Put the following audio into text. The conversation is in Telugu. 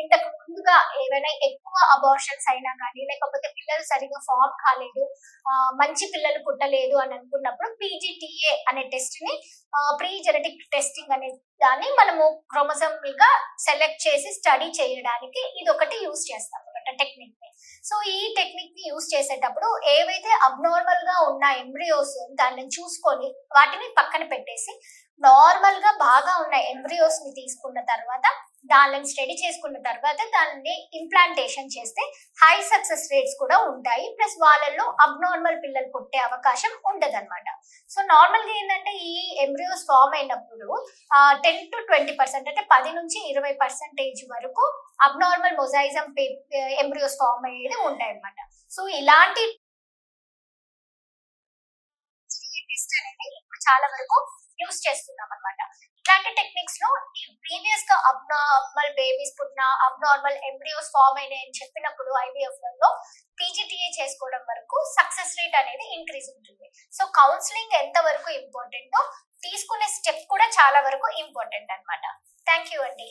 ఇంతకు ముందుగా ఏవైనా ఎక్కువ అబార్షన్స్ అయినా కానీ, లేకపోతే పిల్లలు సరిగ్గా ఫార్మ్ కాలేదు, మంచి పిల్లలు పుట్టలేదు అని అనుకున్నప్పుడు పీజీటీఏ అనే టెస్ట్ ని, ప్రీ జెనెటిక్ టెస్టింగ్ అనే దాన్ని మనము క్రోమోజోమల్ గా సెలెక్ట్ చేసి స్టడీ చేయడానికి ఇది ఒకటి యూస్ చేస్తాం అనమాట టెక్నిక్ ని. సో ఈ టెక్నిక్ ని యూస్ చేసేటప్పుడు ఏవైతే అబ్నార్మల్ గా ఉన్న ఎంబ్రియోస్ దాన్ని చూసుకొని వాటిని పక్కన పెట్టేసి, నార్మల్ గా బాగా ఉన్న ఎంబ్రియోస్ ని తీసుకున్న తర్వాత దానిని స్టడీ చేసుకున్న తర్వాత దాన్ని ఇంప్లాంటేషన్ చేస్తే హై సక్సెస్ రేట్స్ కూడా ఉంటాయి. ప్లస్ వాళ్ళల్లో అబ్నార్మల్ పిల్లలు పుట్టే అవకాశం ఉండదు అనమాట. సో నార్మల్ గా ఏంటంటే ఈ ఎంబ్రియోస్ ఫామ్ అయినప్పుడు 10-20% అంటే 10 నుంచి 20% వరకు అబ్నార్మల్ మొజాయిజం ఎంబ్రియోస్ ఫామ్ అయ్యేది ఉంటాయి అనమాట. సో ఇలాంటి టెస్ట్ అనేది ఇప్పుడు చాలా వరకు యూస్ చేస్తున్నాం అనమాట. ఇట్లాంటి టెక్నిక్స్ లో ప్రీవియస్ గా అబ్నార్మల్ బేబీస్ పుట్టిన, అబ్నార్మల్ ఎంబ్రియోస్ ఫామ్ అయినాయి అని చెప్పినప్పుడు ఐవీఎఫ్ లో పీజీటీఏ చేసుకోవడం వరకు సక్సెస్ రేట్ అనేది ఇంక్రీజ్ ఉంటుంది. సో కౌన్సిలింగ్ ఎంత వరకు ఇంపార్టెంటో తీసుకునే స్టెప్ కూడా చాలా వరకు ఇంపార్టెంట్ అనమాట. థ్యాంక్ యూ అండి.